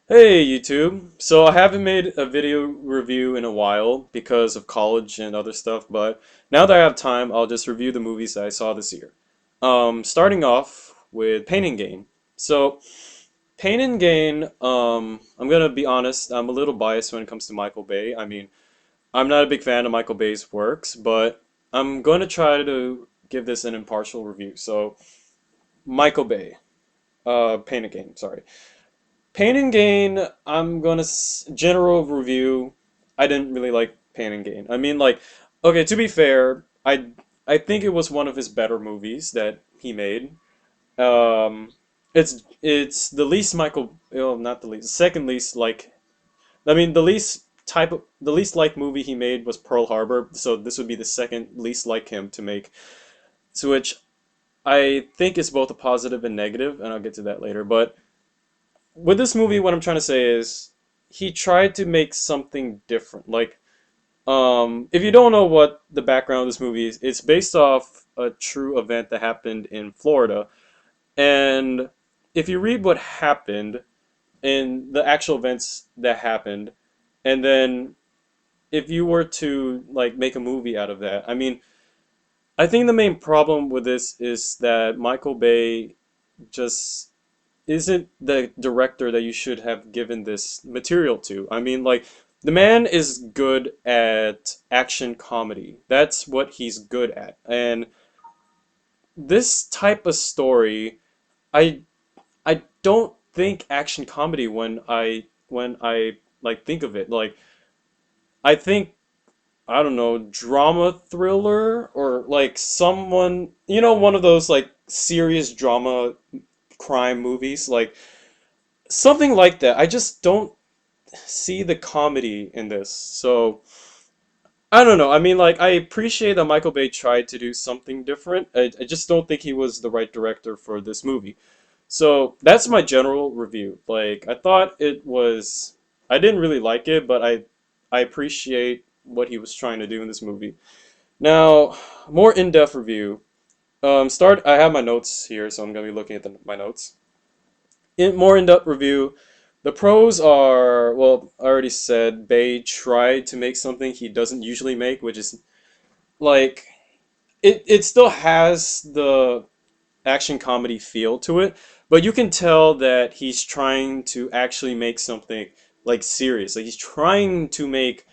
Hey YouTube! So I haven't made a video review in a while because of college and other stuff, but now that I have time, I'll just review the movies that I saw this year. Starting off with Pain and Gain. So, Pain and Gain, I'm gonna be honest, I'm a little biased when it comes to Michael Bay. I mean, I'm not a big fan of Michael Bay's works, but I'm going to try to give this an impartial review. So, Michael Bay, Pain and Gain, sorry. Pain and Gain, I'm gonna general review. I didn't really like Pain and Gain. I mean, like, okay, to be fair, I think it was one of his better movies that he made. Um, it's the least Michael, well, not the least, second least like. I mean, the least like movie he made was Pearl Harbor, so this would be the second least like him to make. So which I think is both a positive and negative, and I'll get to that later. But with this movie, what I'm trying to say is he tried to make something different. Like, if you don't know what the background of this movie is, it's based off a true event that happened in Florida. And if you read what happened in the actual events that happened, and then if you were to like make a movie out of that, I mean, I think the main problem with this is that Michael Bay just isn't the director that you should have given this material to. I mean, like, the man is good at action comedy. That's what he's good at. And this type of story, I I don't think action comedy when I like think of it. Like, I think I don't know, drama thriller or like someone, one of those like serious drama crime movies, like something like that. I just don't see the comedy in this. So I don't know. I mean, like, I appreciate that Michael Bay tried to do something different. I just don't think he was the right director for this movie. So that's my general review. Like, I thought it was. I didn't really like it, but I appreciate what he was trying to do in this movie. Now, more in-depth review. I have my notes here, so I'm gonna be looking at my notes. More in-depth review. The pros are, well, I already said Bay tried to make something he doesn't usually make, which is like it still has the action comedy feel to it, but you can tell that he's trying to actually make something like serious. Like he's trying to make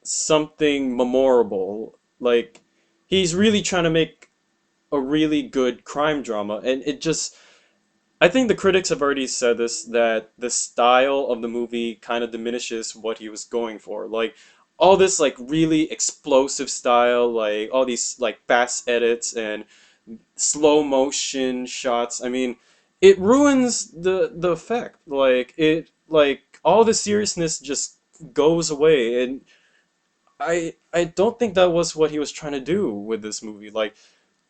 something memorable. Like he's really trying to make a really good crime drama, and it just I think the critics have already said this that the style of the movie kind of diminishes what he was going for. Like all this like really explosive style, like all these like fast edits and slow motion shots. I mean, it ruins the effect. Like all the seriousness just goes away and I don't think that was what he was trying to do with this movie. Like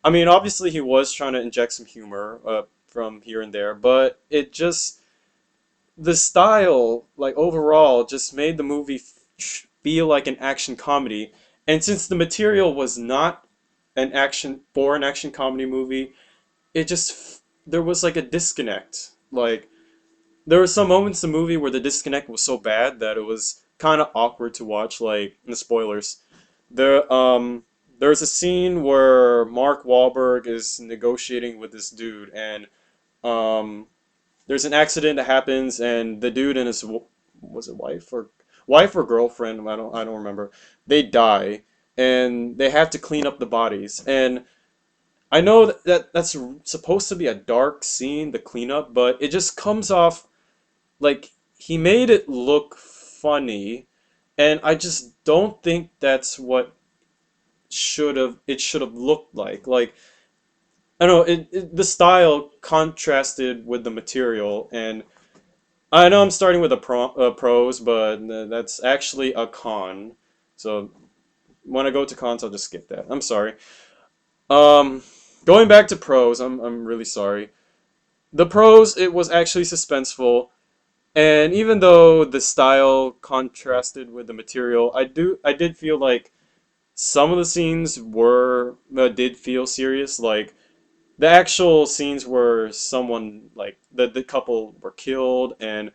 I mean, obviously he was trying to inject some humor from here and there, but it just the style, like overall, just made the movie feel like an action comedy. And since the material was not an action comedy movie, it just there was like a disconnect. Like there were some moments in the movie where the disconnect was so bad that it was kind of awkward to watch. Like in the spoilers, there's a scene where Mark Wahlberg is negotiating with this dude, and um, there's an accident that happens, and the dude and his was it wife or girlfriend? I don't remember. They die, and they have to clean up the bodies. And I know that's supposed to be a dark scene, the cleanup, but it just comes off like he made it look funny, and I just don't think that's what should have looked like. Like I don't know, the style contrasted with the material, and I know I'm starting with pros, but that's actually a con. So when I go to cons, I'll just skip that. I'm sorry. Um, Going back to pros, I'm really sorry. The pros, it was actually suspenseful. And even though the style contrasted with the material, I did feel like some of the scenes were did feel serious. Like the actual scenes where someone like the couple were killed, and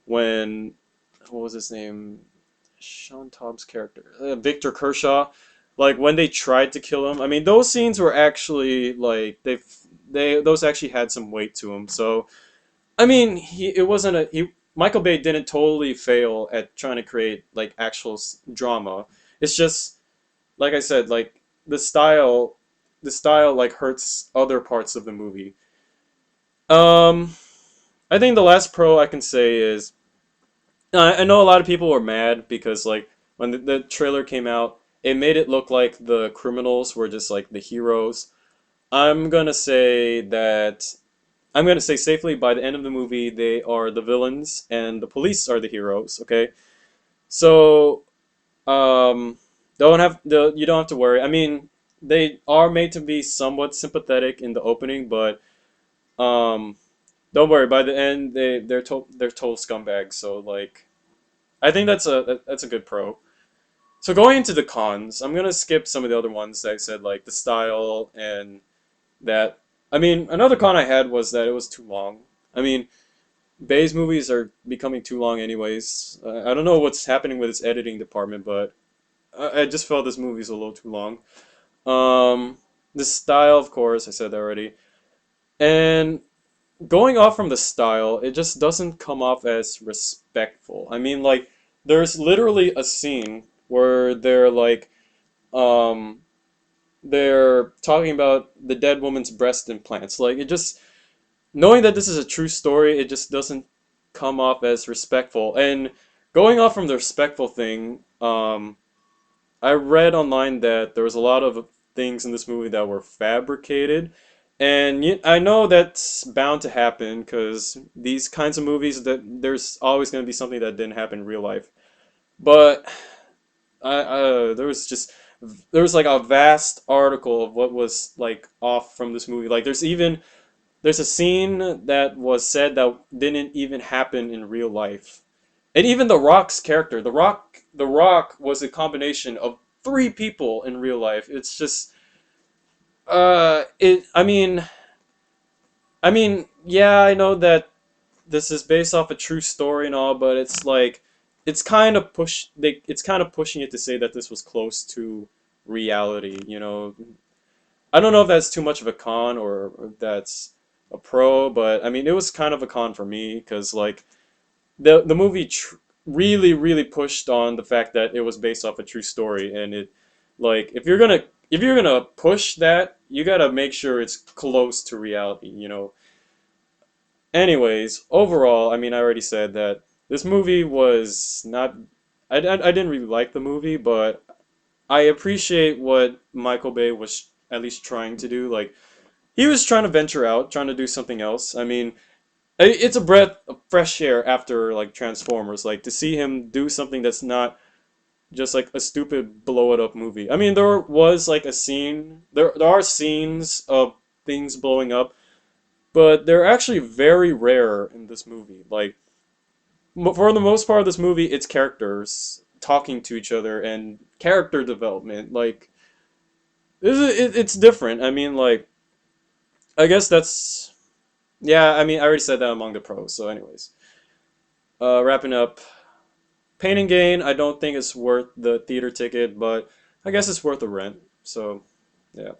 when what was his name? Shaun Toub's character, Victor Kershaw, like when they tried to kill him. I mean, those scenes were actually like they those actually had some weight to them. So I mean, it wasn't a he. Michael Bay didn't totally fail at trying to create like actual drama. It's just like I said, like the style like hurts other parts of the movie. Um, I think the last pro I can say is I know a lot of people were mad because like when the trailer came out, it made it look like the criminals were just like the heroes. I'm gonna say that I'm gonna say safely by the end of the movie they are the villains and the police are the heroes. Okay, so you don't have to worry. I mean, they are made to be somewhat sympathetic in the opening, but um, don't worry. By the end, they're total scumbags. So like, I think that's a good pro. So going into the cons, I'm gonna skip some of the other ones that I said, like the style and that. I mean, another con I had was that it was too long. I mean, Bay's movies are becoming too long anyways. I don't know what's happening with its editing department, but I just felt this movie's a little too long. Um, the style, of course, I said that already. And going off from the style, it just doesn't come off as respectful. I mean, like, there's literally a scene where um, they're talking about the dead woman's breast implants. Like, it just, knowing that this is a true story, it just doesn't come off as respectful. And going off from the respectful thing, I read online that there was a lot of things in this movie that were fabricated, and I know that's bound to happen because these kinds of movies that there's always going to be something that didn't happen in real life. But there was just there was like a vast article of what was like off from this movie. Like there's a scene that was said that didn't even happen in real life. And even The Rock's character, The Rock was a combination of three people in real life. It's just it yeah, I know that this is based off a true story and all, but it's like it's kind of pushing it to say that this was close to reality, you know. I don't know if that's too much of a con or if that's a pro, but I mean, it was kind of a con for me because like the movie really pushed on the fact that it was based off a true story, and it like if you're gonna push that, you gotta make sure it's close to reality, you know. Anyways, overall, I mean, I already said that this movie was not. I didn't really like the movie, but I appreciate what Michael Bay was at least trying to do. Like he was trying to venture out, trying to do something else. I mean, it's a breath of fresh air after like Transformers. Like to see him do something that's not just like a stupid blow it up movie. I mean, there was like a scene. There are scenes of things blowing up, but they're actually very rare in this movie. Like for the most part of this movie, it's characters talking to each other and character development. Like it's different. I mean, like I guess that's yeah. I mean, I already said that among the pros. So, anyways, wrapping up. Pain and Gain, I don't think it's worth the theater ticket, but I guess it's worth a rent. So, yeah.